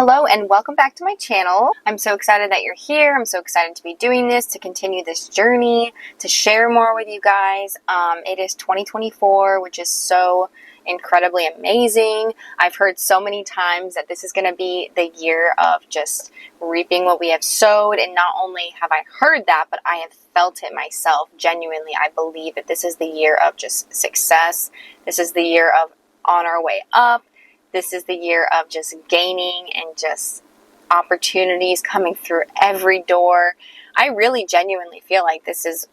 Hello and welcome back to my channel. I'm so excited that you're here. I'm so excited to be doing this, to continue this journey, to share more with you guys. It is 2024, which is so incredibly amazing. I've heard so many times that this is going to be the year of just reaping what we have sowed. And not only have I heard that, but I have felt it myself. Genuinely, I believe that this is the year of just success. This is the year of on our way up. This is the year of just gaining and just opportunities coming through every door. I really genuinely feel like this is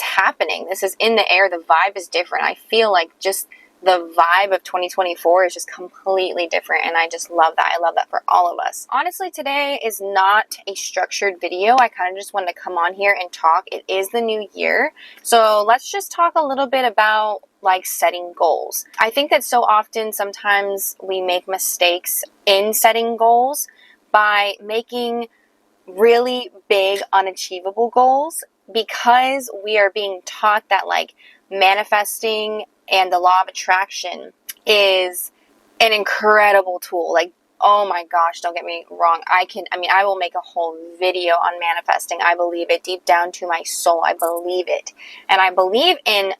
happening. This is in the air. The vibe is different. I feel like just the vibe of 2024 is just completely different, and I just love that. I love that for all of us. Honestly, today is not a structured video. I kind of just wanted to come on here and talk. It is the new year, so let's just talk a little bit about like setting goals. I think that so often sometimes we make mistakes in setting goals by making really big unachievable goals, because we are being taught that like manifesting and the law of attraction is an incredible tool. Like, oh my gosh, don't get me wrong. I will make a whole video on manifesting. I believe it deep down to my soul. I believe it. And I believe in,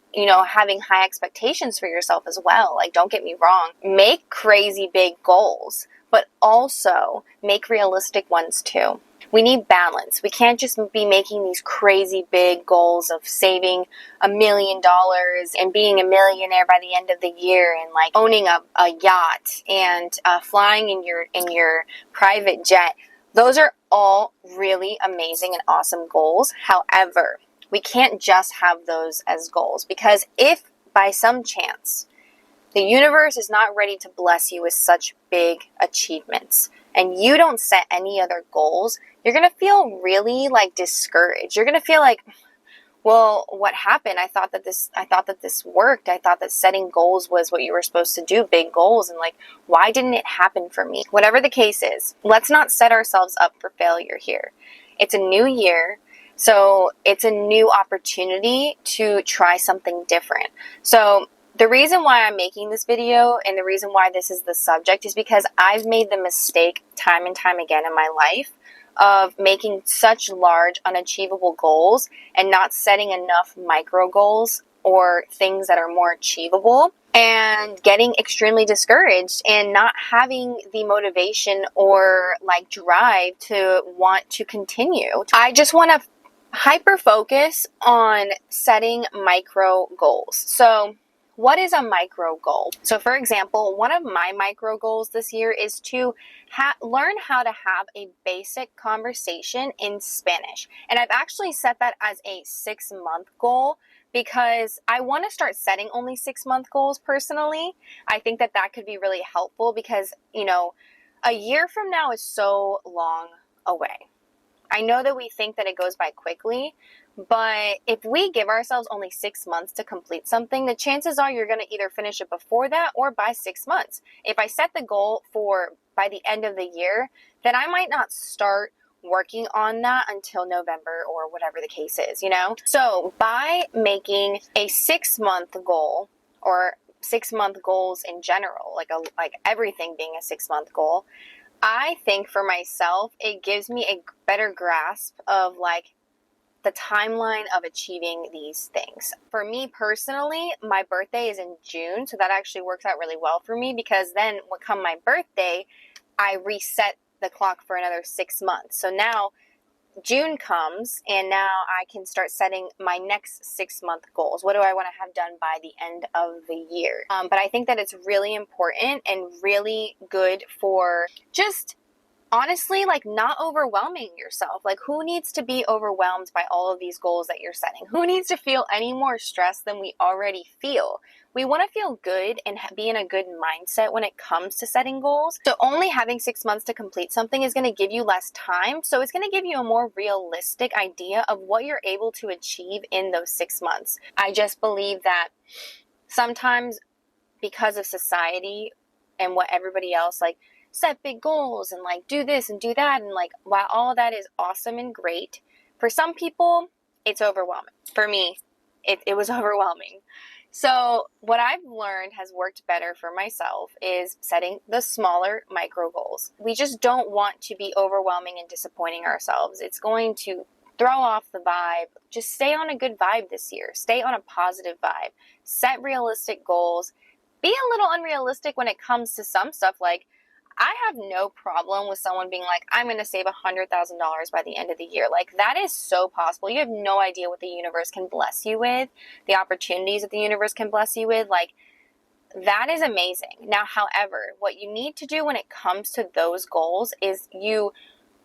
having high expectations for yourself as well. Like, don't get me wrong. Make crazy big goals, but also make realistic ones too. We need balance. We can't just be making these crazy big goals of saving $1 million and being a millionaire by the end of the year and like owning a yacht and flying in your private jet. Those are all really amazing and awesome goals. However, we can't just have those as goals, because if by some chance the universe is not ready to bless you with such big achievements and you don't set any other goals, you're going to feel really like discouraged. You're going to feel like, well, what happened? I thought that this worked. I thought that setting goals was what you were supposed to do, big goals. And like, why didn't it happen for me? Whatever the case is, let's not set ourselves up for failure here. It's a new year. So it's a new opportunity to try something different. So the reason why I'm making this video and the reason why this is the subject is because I've made the mistake time and time again in my life of making such large, unachievable goals and not setting enough micro goals or things that are more achievable, and getting extremely discouraged and not having the motivation or like drive to want to continue. I just want to hyper focus on setting micro goals. So what is a micro goal? So for example, one of my micro goals this year is to learn how to have a basic conversation in Spanish. And I've actually set that as a 6-month goal because I want to start setting only 6-month goals personally. I think that could be really helpful because, a year from now is so long away. I know that we think that it goes by quickly, but if we give ourselves only 6 months to complete something, the chances are you're going to either finish it before that or by 6 months. If I set the goal for by the end of the year, then I might not start working on that until November or whatever the case is, So by making a 6-month goal, or 6-month goals in general, like everything being a 6-month goal, I think for myself, it gives me a better grasp of like the timeline of achieving these things. For me personally, my birthday is in June, so that actually works out really well for me, because then when come my birthday, I reset the clock for another 6 months. So now June comes and now I can start setting my next 6-month goals. What do I want to have done by the end of the year? But I think that it's really important and really good for just honestly, like not overwhelming yourself. Like, who needs to be overwhelmed by all of these goals that you're setting? Who needs to feel any more stress than we already feel? We want to feel good and be in a good mindset when it comes to setting goals. So only having 6 months to complete something is going to give you less time. So it's going to give you a more realistic idea of what you're able to achieve in those 6 months. I just believe that sometimes because of society and what everybody else like set big goals and like do this and do that, and like while all of that is awesome and great, for some people it's overwhelming. For me, it was overwhelming. So what I've learned has worked better for myself is setting the smaller micro goals. We just don't want to be overwhelming and disappointing ourselves. It's going to throw off the vibe. Just stay on a good vibe this year. Stay on a positive vibe. Set realistic goals. Be a little unrealistic when it comes to some stuff. Like, I have no problem with someone being like, I'm going to save $100,000 by the end of the year. Like, that is so possible. You have no idea what the universe can bless you with, the opportunities that the universe can bless you with. Like, that is amazing. Now, however, what you need to do when it comes to those goals is you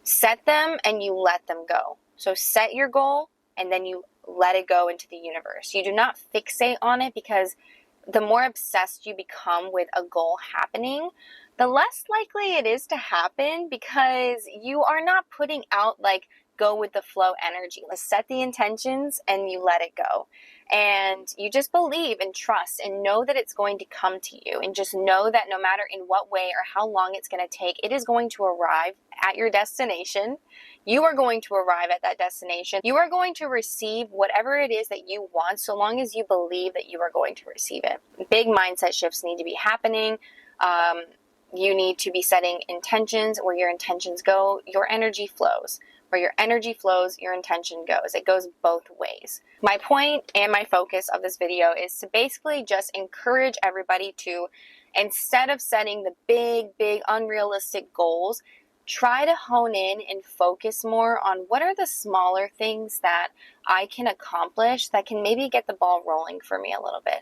set them and you let them go. So set your goal and then you let it go into the universe. You do not fixate on it, because the more obsessed you become with a goal happening, the less likely it is to happen, because you are not putting out like go with the flow energy. Let's set the intentions and you let it go. And you just believe and trust and know that it's going to come to you. And just know that no matter in what way or how long it's going to take, it is going to arrive at your destination. You are going to arrive at that destination. You are going to receive whatever it is that you want, so long as you believe that you are going to receive it. Big mindset shifts need to be happening. You need to be setting intentions. Where your intentions go, your energy flows. Where your energy flows, your intention goes. It goes both ways. My point and my focus of this video is to basically just encourage everybody to, instead of setting the big, unrealistic goals, try to hone in and focus more on what are the smaller things that I can accomplish that can maybe get the ball rolling for me a little bit.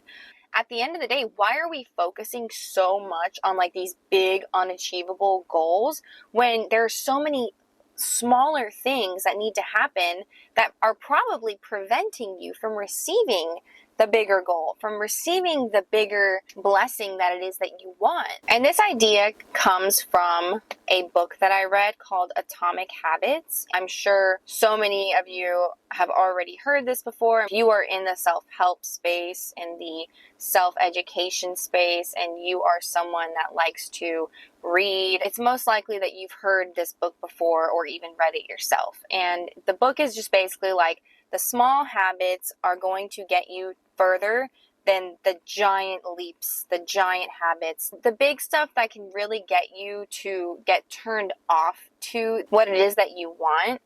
At the end of the day, why are we focusing so much on like these big unachievable goals when there are so many smaller things that need to happen that are probably preventing you from receiving the bigger goal, from receiving the bigger blessing that it is that you want? And this idea comes from a book that I read called Atomic Habits. I'm sure so many of you have already heard this before. If you are in the self-help space, in the self-education space, and you are someone that likes to read, it's most likely that you've heard this book before or even read it yourself. And the book is just basically like, the small habits are going to get you further than the giant leaps, the giant habits, the big stuff that can really get you to get turned off to what it is that you want.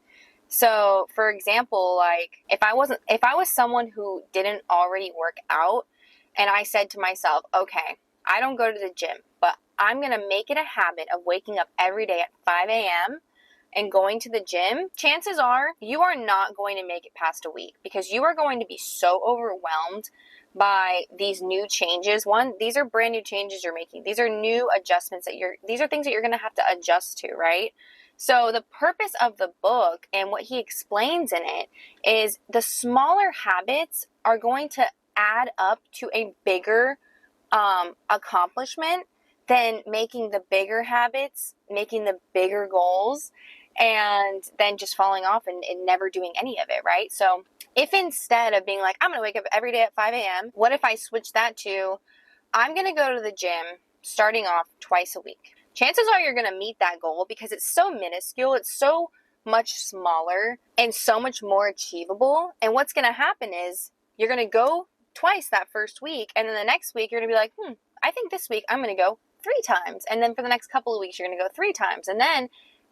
So, for example, like if I was someone who didn't already work out, and I said to myself, okay, I don't go to the gym, but I'm going to make it a habit of waking up every day at 5 a.m. and going to the gym, chances are you are not going to make it past a week, because you are going to be so overwhelmed by these new changes. One, these are brand new changes you're making. These are new adjustments these are things that you're going to have to adjust to, right? So the purpose of the book and what he explains in it is the smaller habits are going to add up to a bigger accomplishment than making the bigger habits, making the bigger goals, and then just falling off and never doing any of it, right? So if instead of being like, I'm going to wake up every day at 5 a.m., what if I switch that to, I'm going to go to the gym starting off twice a week? Chances are you're going to meet that goal, because it's so minuscule, it's so much smaller and so much more achievable. And what's going to happen is you're going to go twice that first week, and then the next week you're going to be like, I think this week I'm going to go 3 times. And then for the next couple of weeks you're going to go 3 times. And then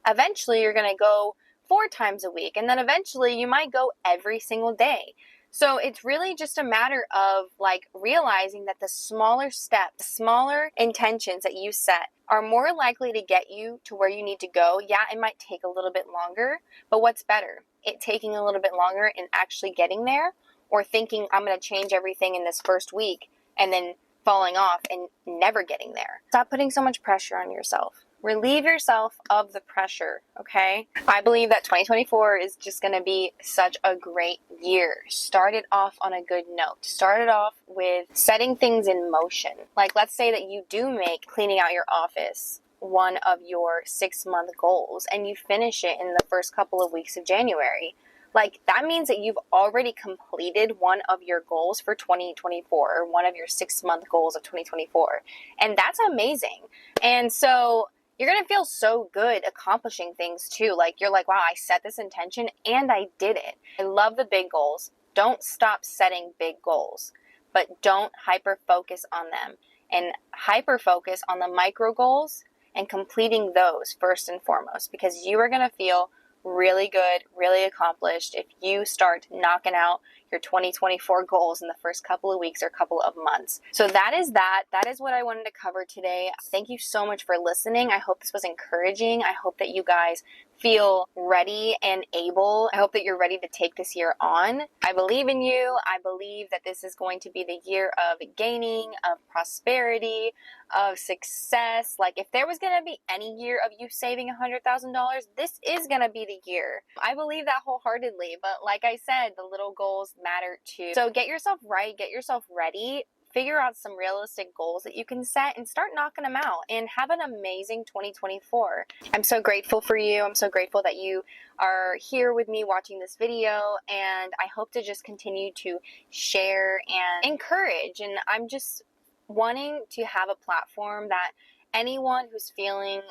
eventually you're going to go 4 times a week. And then eventually you might go every single day. So it's really just a matter of like realizing that the smaller steps, smaller intentions that you set are more likely to get you to where you need to go. Yeah, it might take a little bit longer, but what's better? It taking a little bit longer and actually getting there, or thinking I'm going to change everything in this first week and then falling off and never getting there. Stop putting so much pressure on yourself. Relieve yourself of the pressure, okay? I believe that 2024 is just going to be such a great year. Start it off on a good note. Start it off with setting things in motion. Like, let's say that you do make cleaning out your office one of your 6-month goals, and you finish it in the first couple of weeks of January. Like, that means that you've already completed one of your goals for 2024, or one of your 6-month goals of 2024. And that's amazing. And so you're going to feel so good accomplishing things too. Like, you're like, wow, I set this intention and I did it. I love the big goals. Don't stop setting big goals. but don't hyper focus on them, and hyper focus on the micro goals and completing those first and foremost, because you are going to feel really good, really accomplished if you start knocking out your 2024 goals in the first couple of weeks or couple of months. So that is that. That is what I wanted to cover today. Thank you so much for listening. I hope this was encouraging. I hope that you guys feel ready and able. I hope that you're ready to take this year on. I believe in you. I believe that this is going to be the year of gaining, of prosperity, of success. Like, if there was going to be any year of you saving $100,000, this is going to be the year. I believe that wholeheartedly. But like I said, the little goals matter too. So get yourself right, get yourself ready. Figure out some realistic goals that you can set and start knocking them out, and have an amazing 2024. I'm so grateful for you. I'm so grateful that you are here with me watching this video, and I hope to just continue to share and encourage. And I'm just wanting to have a platform that anyone who's feeling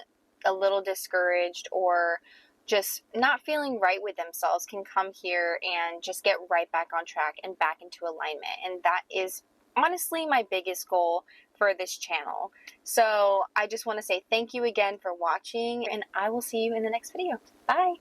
a little discouraged or just not feeling right with themselves can come here and just get right back on track and back into alignment. And that is honestly my biggest goal for this channel. So I just want to say thank you again for watching, and I will see you in the next video. Bye.